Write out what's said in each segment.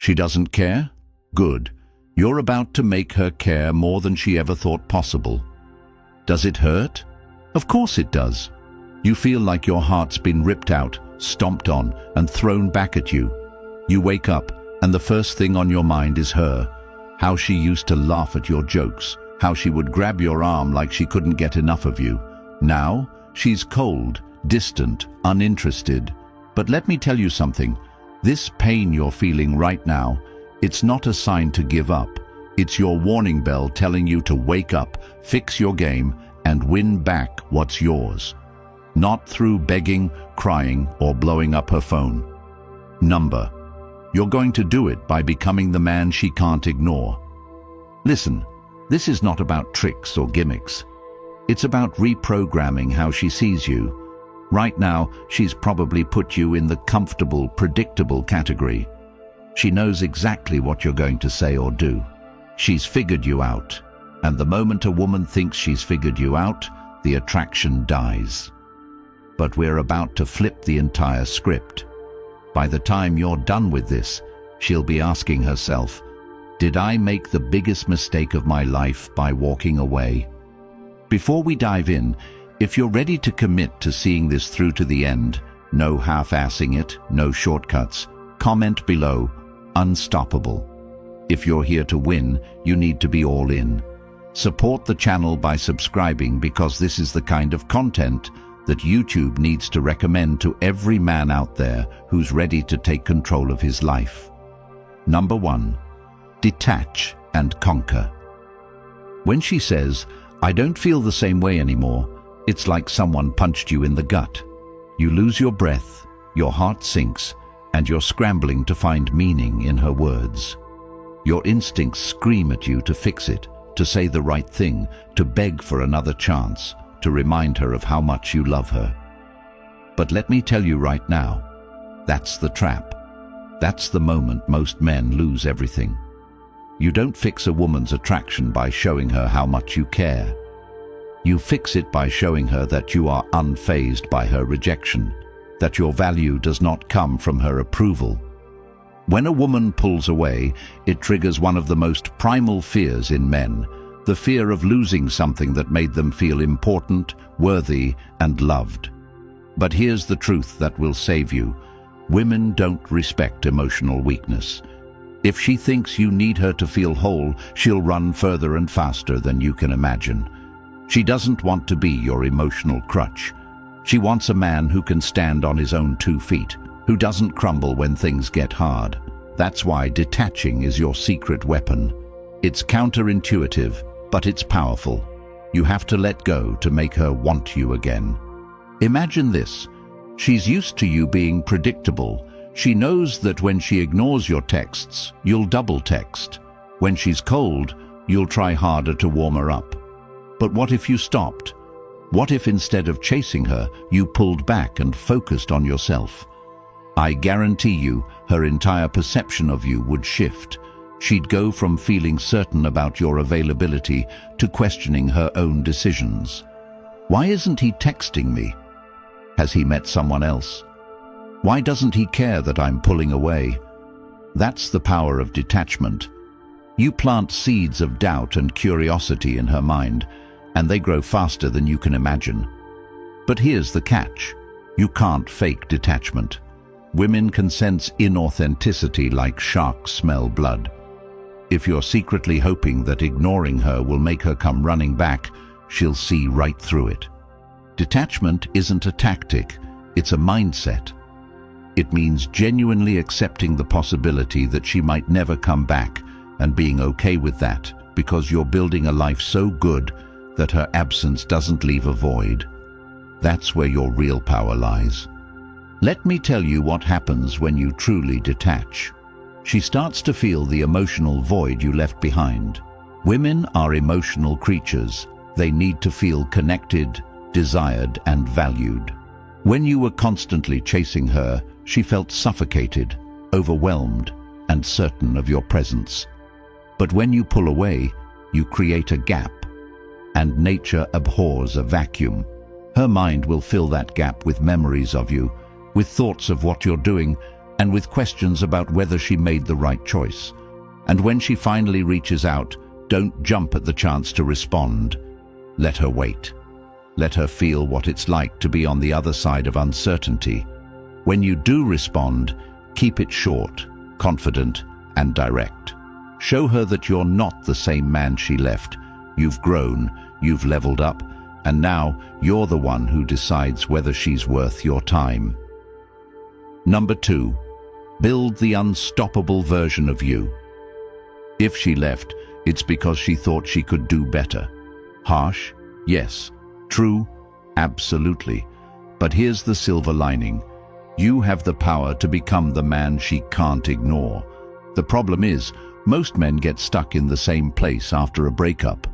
She doesn't care? Good. You're about to make her care more than she ever thought possible. Does it hurt? Of course it does. You feel like your heart's been ripped out, stomped on, and thrown back at you. You wake up, and the first thing on your mind is her. How she used to laugh at your jokes, how she would grab your arm like she couldn't get enough of you. Now, she's cold, distant, uninterested. But let me tell you something. This pain you're feeling right now, it's not a sign to give up. It's your warning bell telling you to wake up, fix your game, and win back what's yours. Not through begging, crying, or blowing up her phone. Number. You're going to do it by becoming the man she can't ignore. Listen, this is not about tricks or gimmicks. It's about reprogramming how she sees you. Right now, she's probably put you in the comfortable, predictable category. She knows exactly what you're going to say or do. She's figured you out. And the moment a woman thinks she's figured you out, the attraction dies. But we're about to flip the entire script. By the time you're done with this, she'll be asking herself, did I make the biggest mistake of my life by walking away? Before we dive in, if you're ready to commit to seeing this through to the end, no half-assing it, no shortcuts, comment below, unstoppable. If you're here to win, you need to be all in. Support the channel by subscribing because this is the kind of content that YouTube needs to recommend to every man out there who's ready to take control of his life. Number 1. Detach and conquer. When she says, I don't feel the same way anymore, it's like someone punched you in the gut. You lose your breath, your heart sinks, and you're scrambling to find meaning in her words. Your instincts scream at you to fix it, to say the right thing, to beg for another chance, to remind her of how much you love her. But let me tell you right now, that's the trap. That's the moment most men lose everything. You don't fix a woman's attraction by showing her how much you care. You fix it by showing her that you are unfazed by her rejection, that your value does not come from her approval. When a woman pulls away, it triggers one of the most primal fears in men, the fear of losing something that made them feel important, worthy, and loved. But here's the truth that will save you. Women don't respect emotional weakness. If she thinks you need her to feel whole, she'll run further and faster than you can imagine. She doesn't want to be your emotional crutch. She wants a man who can stand on his own 2 feet, who doesn't crumble when things get hard. That's why detaching is your secret weapon. It's counterintuitive, but it's powerful. You have to let go to make her want you again. Imagine this. She's used to you being predictable. She knows that when she ignores your texts, you'll double text. When she's cold, you'll try harder to warm her up. But what if you stopped? What if instead of chasing her, you pulled back and focused on yourself? I guarantee you, her entire perception of you would shift. She'd go from feeling certain about your availability to questioning her own decisions. Why isn't he texting me? Has he met someone else? Why doesn't he care that I'm pulling away? That's the power of detachment. You plant seeds of doubt and curiosity in her mind, and they grow faster than you can imagine. But here's the catch. You can't fake detachment. Women can sense inauthenticity like sharks smell blood. If you're secretly hoping that ignoring her will make her come running back, she'll see right through it. Detachment isn't a tactic, it's a mindset. It means genuinely accepting the possibility that she might never come back and being okay with that because you're building a life so good that her absence doesn't leave a void. That's where your real power lies. Let me tell you what happens when you truly detach. She starts to feel the emotional void you left behind. Women are emotional creatures. They need to feel connected, desired, and valued. When you were constantly chasing her, she felt suffocated, overwhelmed, and certain of your presence. But when you pull away, you create a gap, and nature abhors a vacuum. Her mind will fill that gap with memories of you, with thoughts of what you're doing, and with questions about whether she made the right choice. And when she finally reaches out, don't jump at the chance to respond. Let her wait. Let her feel what it's like to be on the other side of uncertainty. When you do respond, keep it short, confident, and direct. Show her that you're not the same man she left. You've grown, you've leveled up, and now you're the one who decides whether she's worth your time. Number 2, build the unstoppable version of you. If she left, it's because she thought she could do better. Harsh? Yes. True? Absolutely. But here's the silver lining. You have the power to become the man she can't ignore. The problem is, most men get stuck in the same place after a breakup,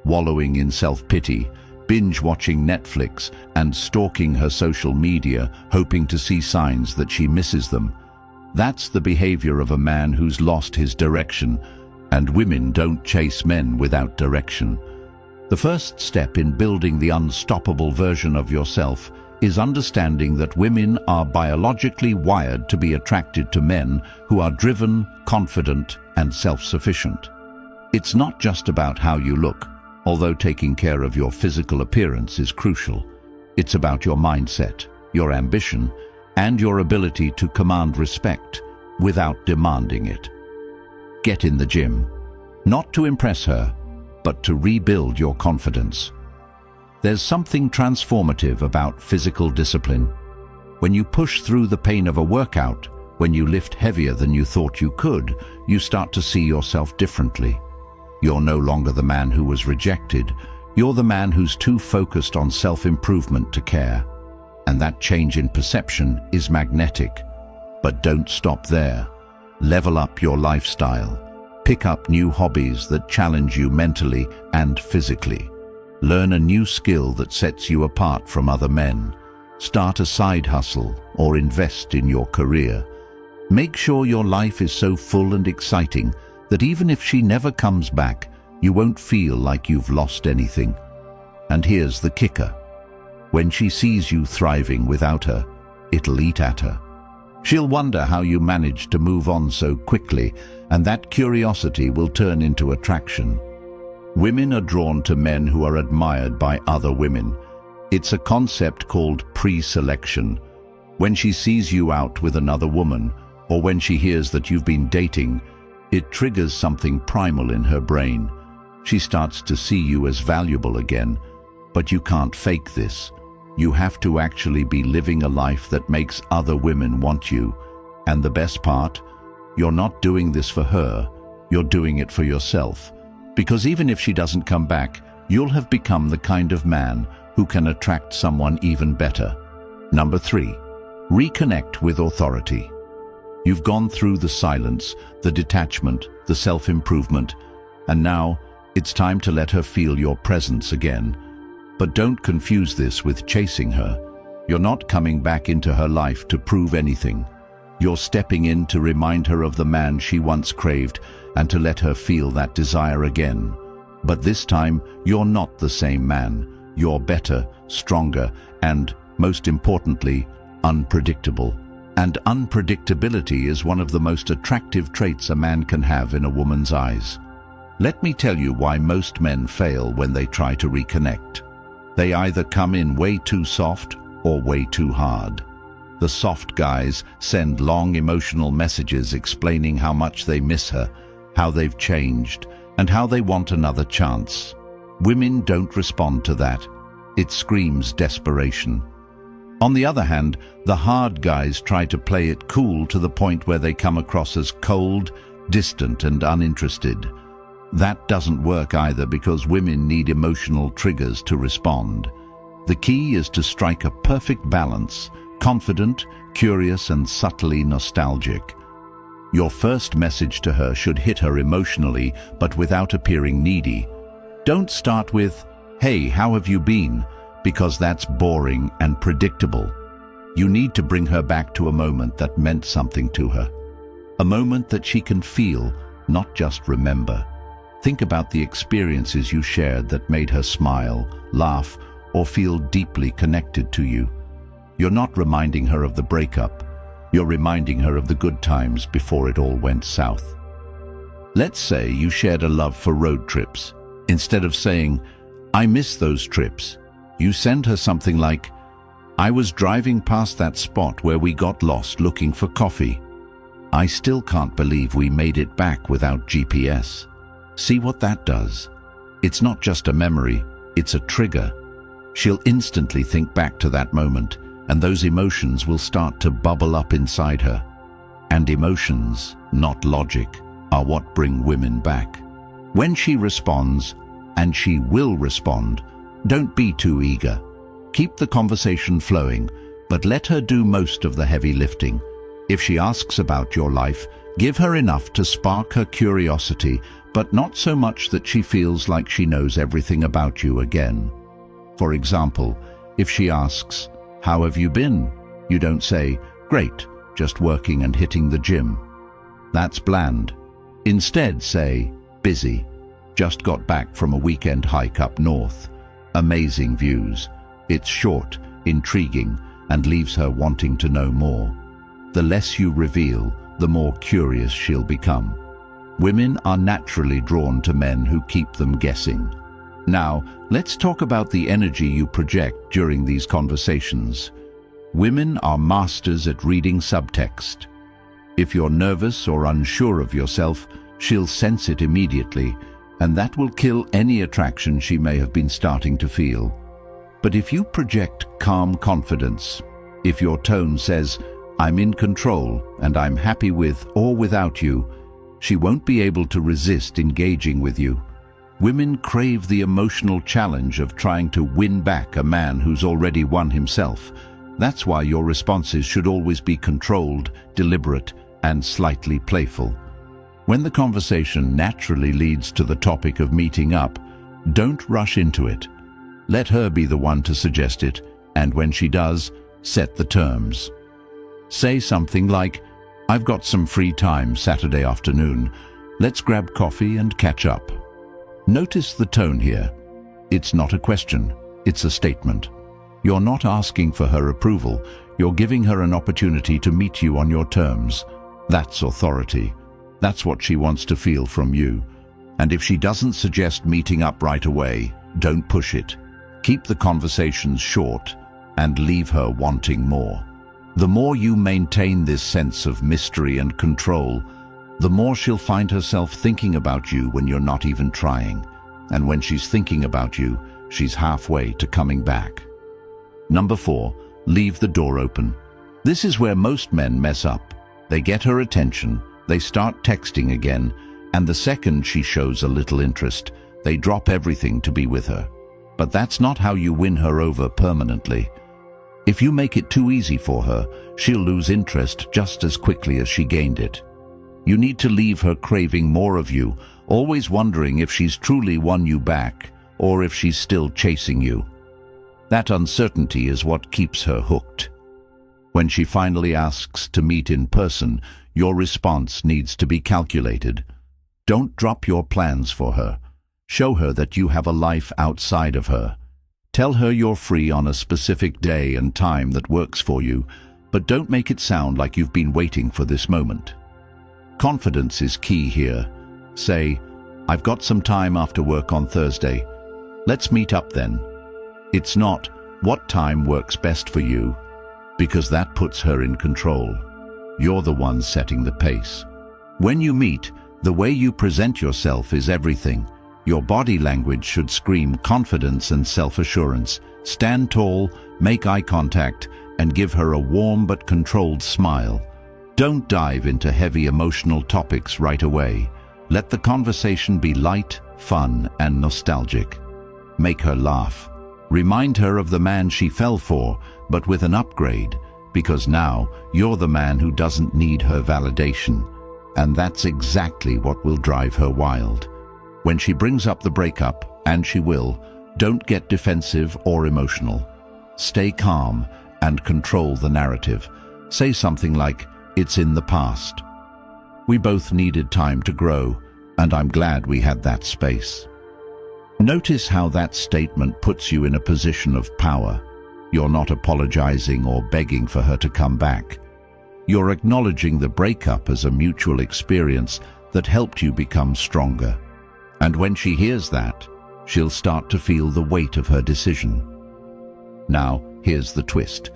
wallowing in self-pity, binge-watching Netflix, and stalking her social media, hoping to see signs that she misses them. That's the behavior of a man who's lost his direction, and women don't chase men without direction. The first step in building the unstoppable version of yourself is understanding that women are biologically wired to be attracted to men who are driven, confident, and self-sufficient. It's not just about how you look, although taking care of your physical appearance is crucial. It's about your mindset, your ambition, and your ability to command respect without demanding it. Get in the gym, not to impress her, but to rebuild your confidence. There's something transformative about physical discipline. When you push through the pain of a workout, when you lift heavier than you thought you could, you start to see yourself differently. You're no longer the man who was rejected. You're the man who's too focused on self-improvement to care. And that change in perception is magnetic. But don't stop there. Level up your lifestyle. Pick up new hobbies that challenge you mentally and physically. Learn a new skill that sets you apart from other men. Start a side hustle or invest in your career. Make sure your life is so full and exciting that even if she never comes back, you won't feel like you've lost anything. And here's the kicker. When she sees you thriving without her, it'll eat at her. She'll wonder how you managed to move on so quickly, and that curiosity will turn into attraction. Women are drawn to men who are admired by other women. It's a concept called pre-selection. When she sees you out with another woman, or when she hears that you've been dating, it triggers something primal in her brain. She starts to see you as valuable again. But you can't fake this. You have to actually be living a life that makes other women want you. And the best part, you're not doing this for her, you're doing it for yourself. Because even if she doesn't come back, you'll have become the kind of man who can attract someone even better. Number 3, reconnect with authority. You've gone through the silence, the detachment, the self-improvement, and now it's time to let her feel your presence again. But don't confuse this with chasing her. You're not coming back into her life to prove anything. You're stepping in to remind her of the man she once craved and to let her feel that desire again. But this time, you're not the same man. You're better, stronger, and, most importantly, unpredictable. And unpredictability is one of the most attractive traits a man can have in a woman's eyes. Let me tell you why most men fail when they try to reconnect. They either come in way too soft or way too hard. The soft guys send long emotional messages explaining how much they miss her, how they've changed, and how they want another chance. Women don't respond to that. It screams desperation. On the other hand, the hard guys try to play it cool to the point where they come across as cold, distant, and uninterested. That doesn't work either because women need emotional triggers to respond. The key is to strike a perfect balance, confident, curious, and subtly nostalgic. Your first message to her should hit her emotionally, but without appearing needy. Don't start with, "Hey, how have you been?" because that's boring and predictable. You need to bring her back to a moment that meant something to her. A moment that she can feel, not just remember. Think about the experiences you shared that made her smile, laugh, or feel deeply connected to you. You're not reminding her of the breakup. You're reminding her of the good times before it all went south. Let's say you shared a love for road trips. Instead of saying, "I miss those trips," you send her something like, "I was driving past that spot where we got lost looking for coffee. I still can't believe we made it back without GPS." See what that does? It's not just a memory, it's a trigger. She'll instantly think back to that moment, and those emotions will start to bubble up inside her. And emotions, not logic, are what bring women back. When she responds, and she will respond, don't be too eager. Keep the conversation flowing, but let her do most of the heavy lifting. If she asks about your life, give her enough to spark her curiosity, but not so much that she feels like she knows everything about you again. For example, if she asks, "How have you been?" you don't say, "Great, just working and hitting the gym." That's bland. Instead say, "Busy, just got back from a weekend hike up north. Amazing views." It's short, intriguing, and leaves her wanting to know more. The less you reveal, the more curious she'll become. Women are naturally drawn to men who keep them guessing. Now, let's talk about the energy you project during these conversations. Women are masters at reading subtext. If you're nervous or unsure of yourself, she'll sense it immediately, and that will kill any attraction she may have been starting to feel. But if you project calm confidence, if your tone says, "I'm in control and I'm happy with or without you," she won't be able to resist engaging with you. Women crave the emotional challenge of trying to win back a man who's already won himself. That's why your responses should always be controlled, deliberate, and slightly playful. When the conversation naturally leads to the topic of meeting up, don't rush into it. Let her be the one to suggest it, and when she does, set the terms. Say something like, "I've got some free time Saturday afternoon. Let's grab coffee and catch up." Notice the tone here. It's not a question, it's a statement. You're not asking for her approval, you're giving her an opportunity to meet you on your terms. That's authority. That's what she wants to feel from you. And if she doesn't suggest meeting up right away, don't push it. Keep the conversations short and leave her wanting more. The more you maintain this sense of mystery and control, the more she'll find herself thinking about you when you're not even trying. And when she's thinking about you, she's halfway to coming back. Number 4, leave the door open. This is where most men mess up. They get her attention, they start texting again, and the second she shows a little interest, they drop everything to be with her. But that's not how you win her over permanently. If you make it too easy for her, she'll lose interest just as quickly as she gained it. You need to leave her craving more of you, always wondering if she's truly won you back or if she's still chasing you. That uncertainty is what keeps her hooked. When she finally asks to meet in person, your response needs to be calculated. Don't drop your plans for her. Show her that you have a life outside of her. Tell her you're free on a specific day and time that works for you, but don't make it sound like you've been waiting for this moment. Confidence is key here. Say, "I've got some time after work on Thursday. Let's meet up then." It's not, "What time works best for you?" because that puts her in control. You're the one setting the pace. When you meet, the way you present yourself is everything. Your body language should scream confidence and self-assurance. Stand tall, make eye contact, and give her a warm but controlled smile. Don't dive into heavy emotional topics right away. Let the conversation be light, fun, and nostalgic. Make her laugh. Remind her of the man she fell for, but with an upgrade, because now you're the man who doesn't need her validation. And that's exactly what will drive her wild. When she brings up the breakup, and she will, don't get defensive or emotional. Stay calm and control the narrative. Say something like, "It's in the past. We both needed time to grow, and I'm glad we had that space." Notice how that statement puts you in a position of power. You're not apologizing or begging for her to come back. You're acknowledging the breakup as a mutual experience that helped you become stronger. And when she hears that, she'll start to feel the weight of her decision. Now, here's the twist.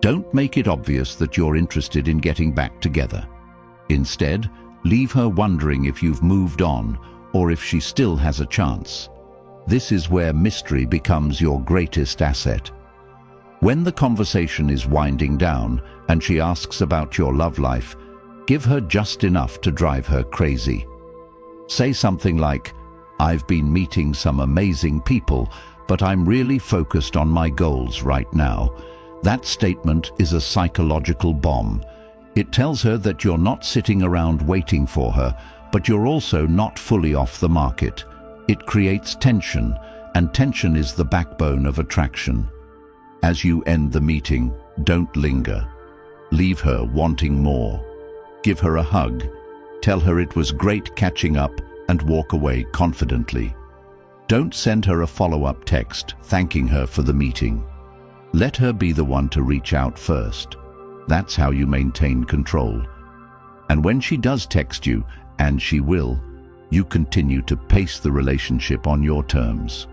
Don't make it obvious that you're interested in getting back together. Instead, leave her wondering if you've moved on or if she still has a chance. This is where mystery becomes your greatest asset. When the conversation is winding down and she asks about your love life, give her just enough to drive her crazy. Say something like, "I've been meeting some amazing people, but I'm really focused on my goals right now." That statement is a psychological bomb. It tells her that you're not sitting around waiting for her, but you're also not fully off the market. It creates tension, and tension is the backbone of attraction. As you end the meeting, don't linger. Leave her wanting more. Give her a hug. Tell her it was great catching up and walk away confidently. Don't send her a follow-up text thanking her for the meeting. Let her be the one to reach out first. That's how you maintain control. And when she does text you, and she will, you continue to pace the relationship on your terms.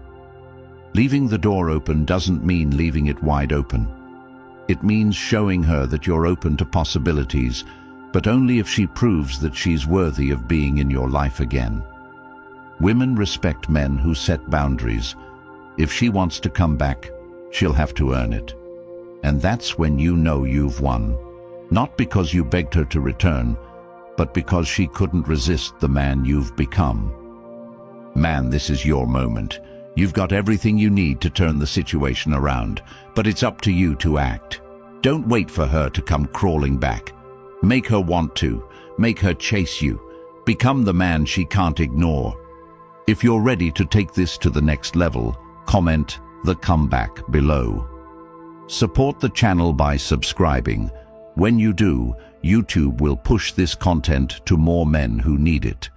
Leaving the door open doesn't mean leaving it wide open. It means showing her that you're open to possibilities, but only if she proves that she's worthy of being in your life again. Women respect men who set boundaries. If she wants to come back, she'll have to earn it. And that's when you know you've won. Not because you begged her to return, but because she couldn't resist the man you've become. Man, this is your moment. You've got everything you need to turn the situation around, but it's up to you to act. Don't wait for her to come crawling back. Make her want to. Make her chase you. Become the man she can't ignore. If you're ready to take this to the next level, comment the comeback below. Support the channel by subscribing. When you do, YouTube will push this content to more men who need it.